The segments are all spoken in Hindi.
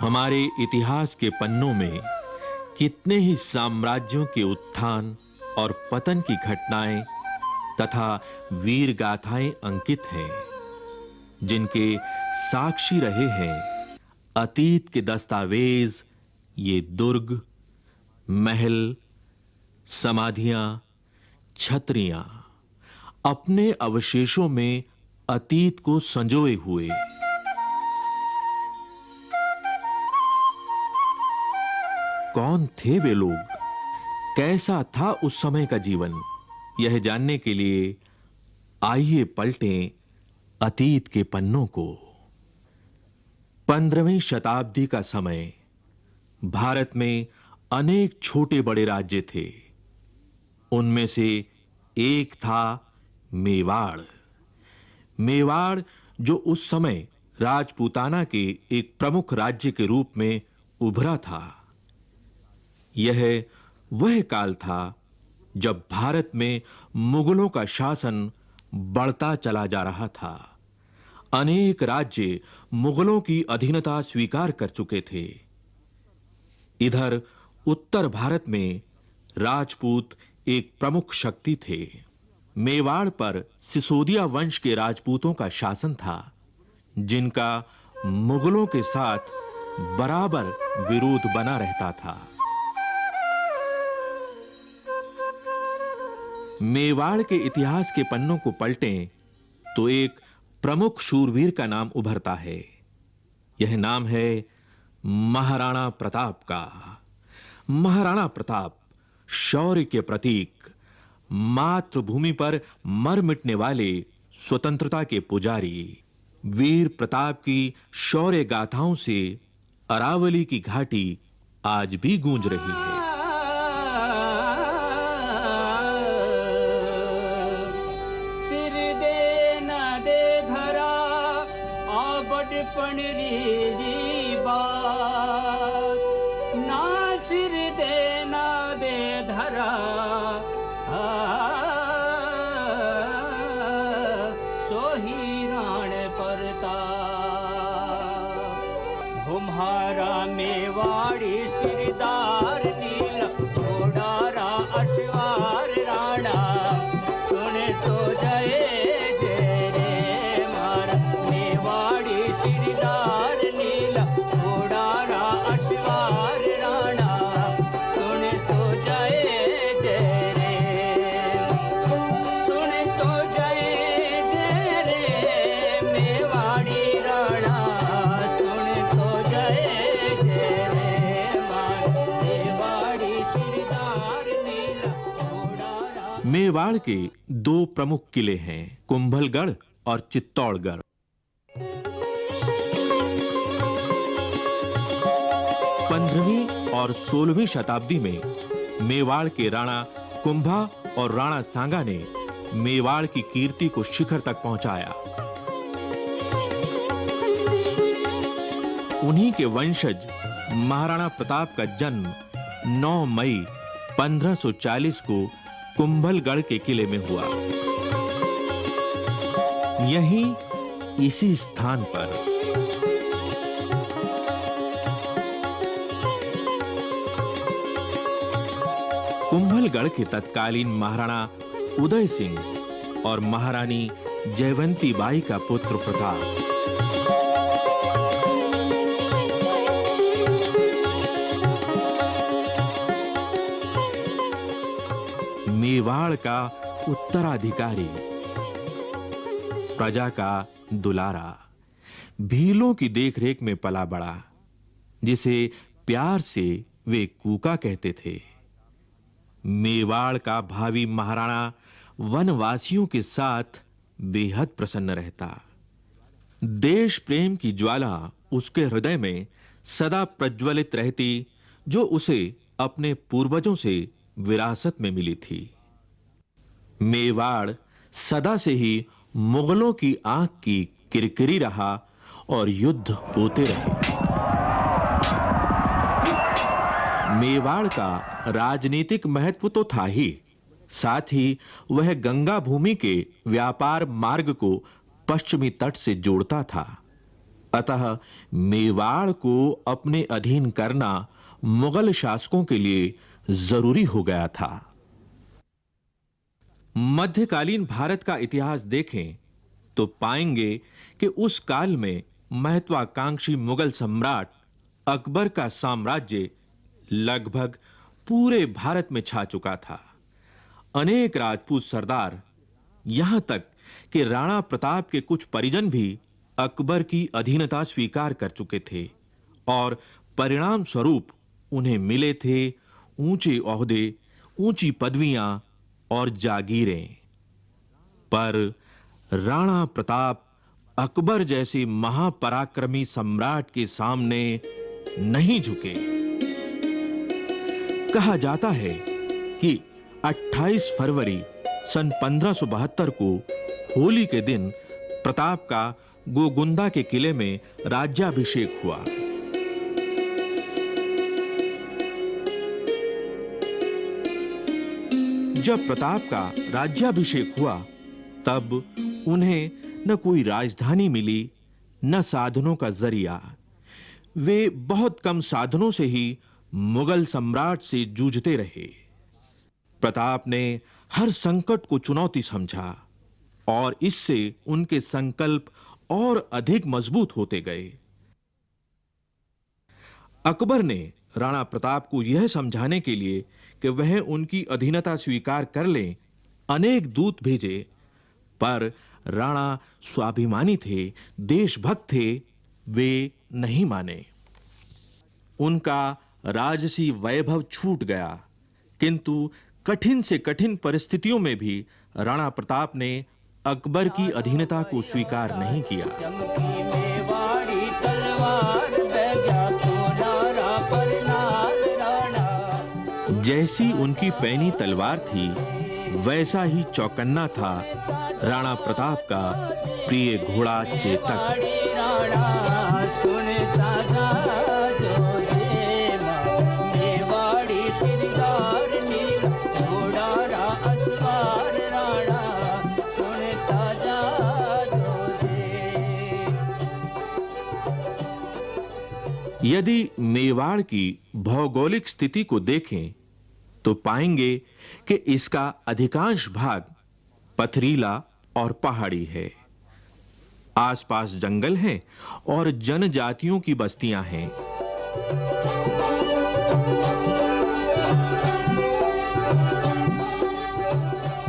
हमारे इतिहास के पन्नों में कितने ही साम्राज्यों के उत्थान और पतन की घटनाएं तथा वीर गाथाएं अंकित हैं, जिनके साक्षी रहे हैं अतीत के दस्तावेज, ये दुर्ग, महल, समाधियां, छतरियां अपने अवशेषों में अतीत को संजोए हुए। कौन थे वे लोग? कैसा था उस समय का जीवन? यह जानने के लिए आइए पलटें अतीत के पन्नों को। 15वीं शताब्दी का समय। भारत में अनेक छोटे बड़े राज्य थे। उनमें से एक था मेवाड़। मेवाड़, जो उस समय राजपूताना के एक प्रमुख राज्य के रूप में उभरा था। यह वह काल था जब भारत में मुगलों का शासन बढ़ता चला जा रहा था। अनेक राज्य मुगलों की अधीनता स्वीकार कर चुके थे। इधर उत्तर भारत में राजपूत एक प्रमुख शक्ति थे। मेवाड़ पर सिसोदिया वंश के राजपूतों का शासन था, जिनका मुगलों के साथ बराबर विरोध बना रहता था। मेवाड़ के इतिहास के पन्नों को पलटें तो एक प्रमुख शूरवीर का नाम उभरता है। यह नाम है महाराणा प्रताप का। महाराणा प्रताप शौर्य के प्रतीक, मातृभूमि पर मर मिटने वाले स्वतंत्रता के पुजारी। वीर प्रताप की शौर्य गाथाओं से अरावली की घाटी आज भी गूंज रही है। मेवाड़ी सिरदार नील घोड़ारा अश्वार राणा, सुने तो जय जय रे मारा। मेवाड़ी सिरदार नील घोड़ारा अश्वार राणा, सुने तो जय जय रे, सुने तो जय जय रे। मेवाड़ी राणा सुने तो जय। मेवाड़ के दो प्रमुख किले हैं, कुंभलगढ़ और चित्तौड़गढ़। पंद्रहवीं और 16वीं शताब्दी में मेवाड़ के राणा कुंभा और राणा सांगा ने मेवाड़ की कीर्ति को शिखर तक पहुंचाया। उन्हीं के वंशज महाराणा प्रताप का जन्म 9 मई 1540 को कुंभलगढ़ के किले में हुआ। यहीं इसी स्थान पर कुंभलगढ़ के तत्कालीन महाराणा उदय सिंह और महारानी जयवंती बाई का पुत्र प्रताप मेवाड़ का उत्तराधिकारी, प्रजा का दुलारा, भीलों की देखरेख में पला बड़ा, जिसे प्यार से वे कूका कहते थे। मेवाड़ का भावी महाराणा वनवासियों के साथ बेहद प्रसन्न रहता। देश प्रेम की ज्वाला उसके हृदय में सदा प्रज्वलित रहती, जो उसे अपने पूर्वजों से विरासत में मिली थी। मेवाड़ सदा से ही मुगलों की आंख की किरकिरी रहा और युद्ध होते रहे। मेवाड़ का राजनीतिक महत्व तो था ही, साथ ही वह गंगा भूमि के व्यापार मार्ग को पश्चिमी तट से जोड़ता था। अतः मेवाड़ को अपने अधीन करना मुगल शासकों के लिए जरूरी हो गया था। मध्यकालीन भारत का इतिहास देखें तो पाएंगे कि उस काल में महत्वाकांक्षी मुगल सम्राट अकबर का साम्राज्य लगभग पूरे भारत में छा चुका था। अनेक राजपूत सरदार, यहां तक कि राणा प्रताप के कुछ परिजन भी अकबर की अधीनता स्वीकार कर चुके थे और परिणाम स्वरूप उन्हें मिले थे ऊंचे ओहदे, ऊंची पदवियां और जागीरें। पर राणा प्रताप अकबर जैसे महापराक्रमी सम्राट के सामने नहीं झुके। कहा जाता है कि 28 फरवरी सन 1572 को होली के दिन प्रताप का गोगुंदा के किले में राज्याभिषेक हुआ। जब प्रताप का राज्याभिषेक हुआ तब उन्हें न कोई राजधानी मिली, न साधनों का जरिया। वे बहुत कम साधनों से ही मुगल सम्राट से जूझते रहे। प्रताप ने हर संकट को चुनौती समझा और इससे उनके संकल्प और अधिक मजबूत होते गए। अकबर ने राणा प्रताप को यह समझाने के लिए कि वह उनकी अधीनता स्वीकार कर लें, अनेक दूत भेजे, पर राणा स्वाभिमानी थे, देशभक्त थे, वे नहीं माने। उनका राजसी वैभव छूट गया, किंतु कठिन से कठिन परिस्थितियों में भी राणा प्रताप ने अकबर की अधीनता को स्वीकार नहीं किया। चमकी मेवाड़ी तलवार बैजा तो नारा पर नार राणा। जैसी उनकी पैनी तलवार थी, वैसा ही चौकन्ना था राणा प्रताप का प्रिय घोड़ा चेतक। राणा सुनता जा जो देवा, मेवाड़ी सिरदार नील घोड़ा रा असवार राणा सुनता जा जो दे। यदि मेवाड़ की भौगोलिक स्थिति को देखें तो पाएंगे कि इसका अधिकांश भाग पथरीला और पहाड़ी है। आसपास जंगल हैं और जनजातियों की बस्तियां हैं।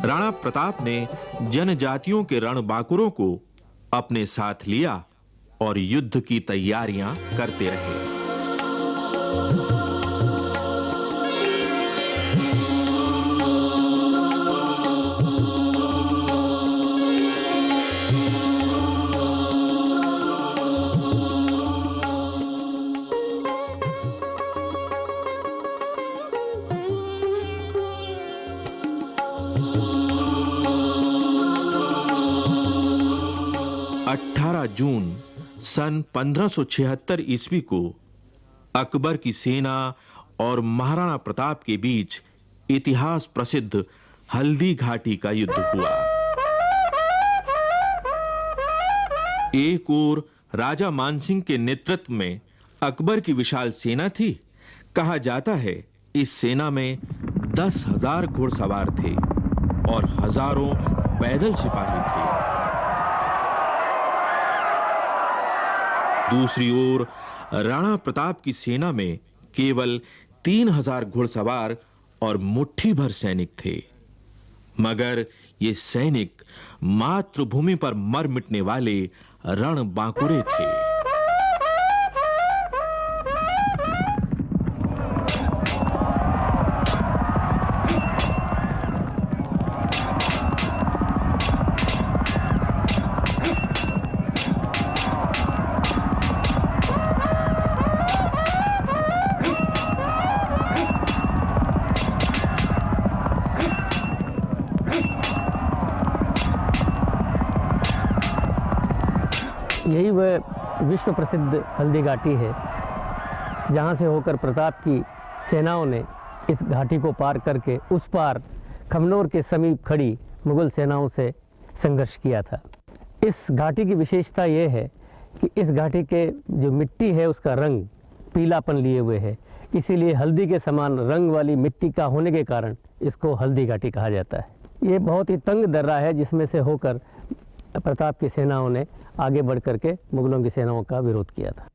राणा प्रताप ने जनजातियों के रणबांकुरों को अपने साथ लिया और युद्ध की तैयारियां करते रहे। जून सन 1576 ईस्वी को अकबर की सेना और महाराणा प्रताप के बीच इतिहास प्रसिद्ध हल्दी घाटी का युद्ध हुआ। एक ओर राजा मानसिंह के नेतृत्व में अकबर की विशाल सेना थी। कहा जाता है इस सेना में 10,000 घुड़सवार थे और हजारों पैदल सिपाही थे। दूसरी ओर राणा प्रताप की सेना में केवल 3,000 घुड़सवार और मुट्ठी भर सैनिक थे, मगर ये सैनिक मातृभूमि पर मर मिटने वाले रणबांकुरे थे। यही वह विश्व प्रसिद्ध हल्दी घाटी है जहाँ से होकर प्रताप की सेनाओं ने इस घाटी को पार करके उस पार खमनोर के समीप खड़ी मुगल सेनाओं से संघर्ष किया था। इस घाटी की विशेषता यह है कि इस घाटी के जो मिट्टी है उसका रंग पीलापन लिए हुए है, इसीलिए हल्दी के समान रंग वाली मिट्टी का होने के कारण इसको हल्दी घाटी कहा जाता है। ये बहुत ही तंग दर्रा है जिसमें से होकर प्रताप की सेनाओं ने आगे बढ़ करके मुगलों की सेनाओं का विरोध किया था।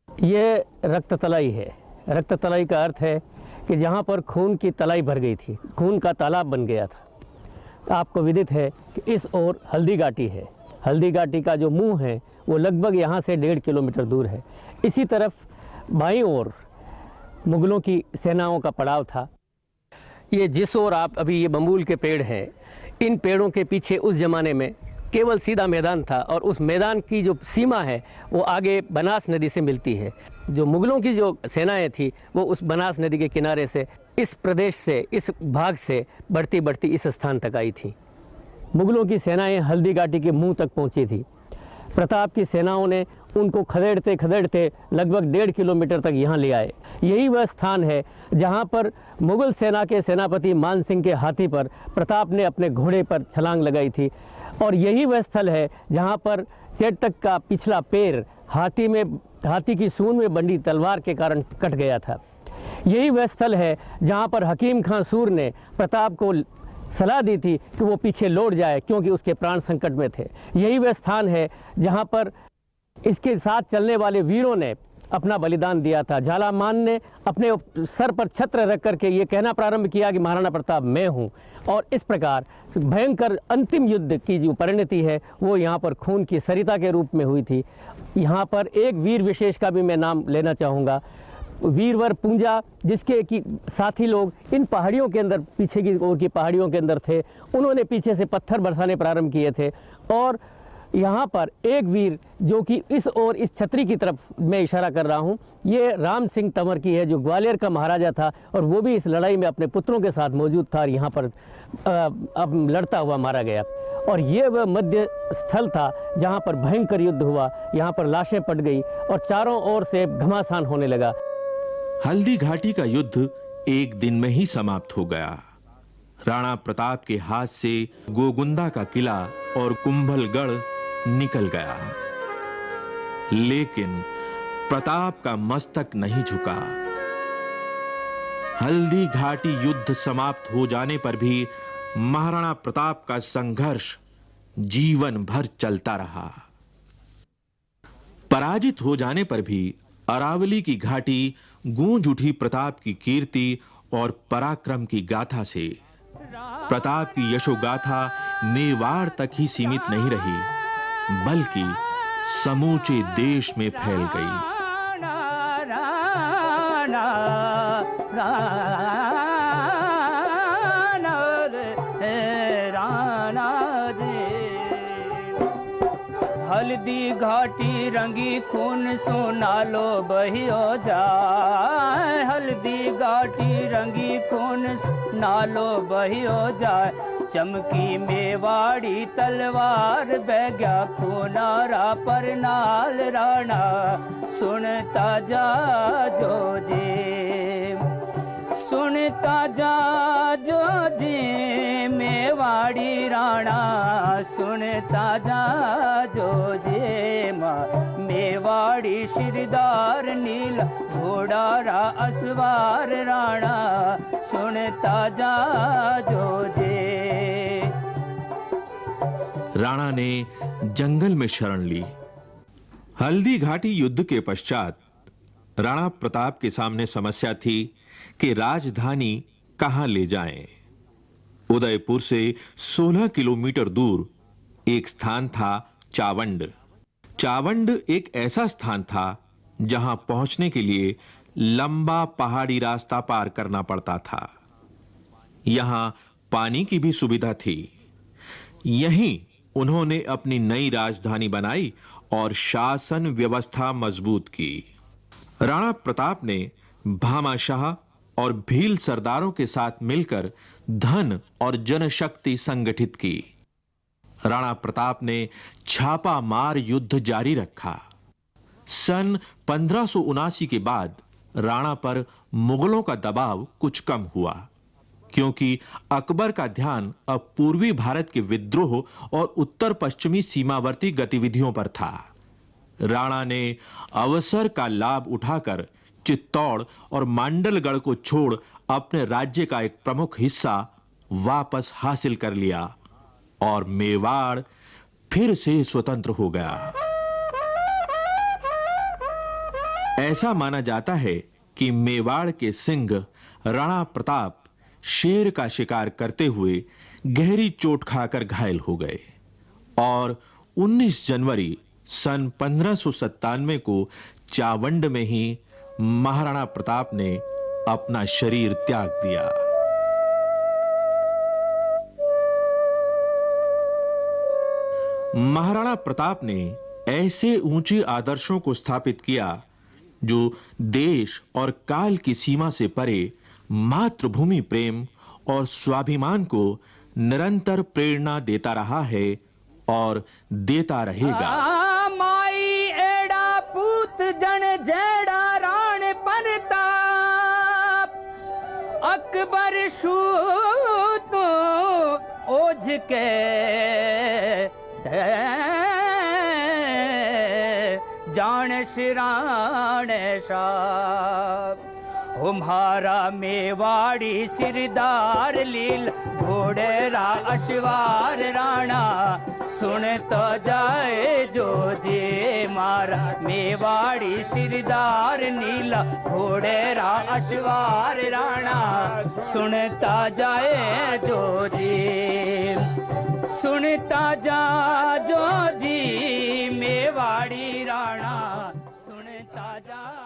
ये रक्त तलाई है। रक्त तलाई का अर्थ है कि जहाँ पर खून की तलाई भर गई थी, खून का तालाब बन गया था। आपको विदित है कि इस ओर हल्दी घाटी है। हल्दी घाटी का जो मुंह है वो लगभग यहाँ से 1.5 किलोमीटर दूर है। इसी तरफ बाईं ओर मुगलों की सेनाओं का पड़ाव था। ये जिस ओर आप अभी ये बम्बूल के पेड़ हैं, इन पेड़ों के पीछे उस ज़माने में केवल सीधा मैदान था और उस मैदान की जो सीमा है वो आगे बनास नदी से मिलती है। जो मुगलों की जो सेनाएं थी वो उस बनास नदी के किनारे से इस प्रदेश से, इस भाग से बढ़ती बढ़ती इस स्थान तक आई थी। मुगलों की सेनाएं हल्दी घाटी के मुंह तक पहुंची थी। प्रताप की सेनाओं ने उनको खदेड़ते खदेड़ते लगभग 1.5 किलोमीटर तक यहाँ ले आए। यही वह स्थान है जहाँ पर मुगल सेना के सेनापति मान सिंह के हाथी पर प्रताप ने अपने घोड़े पर छलांग लगाई थी, और यही वह स्थल है जहाँ पर चेटक का पिछला पैर हाथी की सूंड में बंधी तलवार के कारण कट गया था। यही वह स्थल है जहाँ पर हकीम खां सूर ने प्रताप को सलाह दी थी कि वो पीछे लौट जाए क्योंकि उसके प्राण संकट में थे। यही वह स्थान है जहाँ पर इसके साथ चलने वाले वीरों ने अपना बलिदान दिया था। झालामान ने अपने सर पर छत्र रख करके ये कहना प्रारंभ किया कि महाराणा प्रताप मैं हूँ, और इस प्रकार भयंकर अंतिम युद्ध की जो परिणति है वो यहाँ पर खून की सरिता के रूप में हुई थी। यहाँ पर एक वीर विशेष का भी मैं नाम लेना चाहूँगा, वीरवर पूंजा, जिसके कि साथी लोग इन पहाड़ियों के अंदर, पीछे की ओर की पहाड़ियों के अंदर थे। उन्होंने पीछे से पत्थर बरसाने प्रारंभ किए थे, और यहाँ पर एक वीर जो कि इस ओर इस छतरी की तरफ मैं इशारा कर रहा हूँ, ये राम सिंह तंवर की है, जो ग्वालियर का महाराजा था और वो भी इस लड़ाई में अपने पुत्रों के साथ मौजूद था और यहाँ पर अब लड़ता हुआ मारा गया। और ये वह मध्य स्थल था जहाँ पर भयंकर युद्ध हुआ। यहाँ पर लाशें पट गई और चारों ओर से घमासान होने लगा। हल्दी घाटी का युद्ध एक दिन में ही समाप्त हो गया। राणा प्रताप के हाथ से गोगुंदा का किला और कुंभलगढ़ निकल गया, लेकिन प्रताप का मस्तक नहीं झुका। हल्दी घाटी युद्ध समाप्त हो जाने पर भी महाराणा प्रताप का संघर्ष जीवन भर चलता रहा। पराजित हो जाने पर भी अरावली की घाटी गूंज उठी प्रताप की कीर्ति और पराक्रम की गाथा से। प्रताप की यशोगाथा मेवाड़ तक ही सीमित नहीं रही, बल्कि समूचे देश में फैल गई। हल्दी घाटी रंगी खून सोना लो बहियो जाए। हल्दी घाटी रंगी खून नालो बहियो जाए। चमकी मेवाड़ी तलवार बैग्या खूनारा पर नाल राणा सुनता जा जो जे, सुनता जा जो जे मेवाड़ी राणा सुनता जा जो जे मेवाड़ी शिरदार नील घोड़ारा असवार राणा सुनता जा जो जे। राणा ने जंगल में शरण ली। हल्दी घाटी युद्ध के पश्चात राणा प्रताप के सामने समस्या थी कि राजधानी कहां ले जाएं। उदयपुर से 16 किलोमीटर दूर एक स्थान था चावंड। चावंड एक ऐसा स्थान था जहां पहुंचने के लिए लंबा पहाड़ी रास्ता पार करना पड़ता था। यहां पानी की भी सुविधा थी। यहीं उन्होंने अपनी नई राजधानी बनाई और शासन व्यवस्था मजबूत की। राणा प्रताप ने भामाशाह और भील सरदारों के साथ मिलकर धन और जनशक्ति संगठित की। राणा प्रताप ने छापा मार युद्ध जारी रखा। सन 1579 के बाद राणा पर मुगलों का दबाव कुछ कम हुआ, क्योंकि अकबर का ध्यान अब पूर्वी भारत के विद्रोह और उत्तर पश्चिमी सीमावर्ती गतिविधियों पर था। राणा ने अवसर का लाभ उठाकर चित्तौड़ और मांडलगढ़ को छोड़ अपने राज्य का एक प्रमुख हिस्सा वापस हासिल कर लिया और मेवाड़ फिर से स्वतंत्र हो गया। ऐसा माना जाता है कि मेवाड़ के सिंह राणा प्रताप शेर का शिकार करते हुए गहरी चोट खाकर घायल हो गए और 19 जनवरी सन 1597 को चावंड में ही महाराणा प्रताप ने अपना शरीर त्याग दिया। महाराणा प्रताप ने ऐसे ऊंचे आदर्शों को स्थापित किया जो देश और काल की सीमा से परे मातृभूमि प्रेम और स्वाभिमान को निरंतर प्रेरणा देता रहा है और देता रहेगा। माई एड़ा पूत जन जेड़ा राण परताप अकबर शूत ओझ के जान शिराण साहब हमारा मेवाड़ी सिरदार लील घोड़ेरा अश्वार राणा सुन तो जाए जो जे मारा मेवाड़ी सिरदार नीला घोड़ेरा अश्वार राणा सुनता जाए जो जी सुनता जा जो जी मेवाड़ी राणा सुनता जा।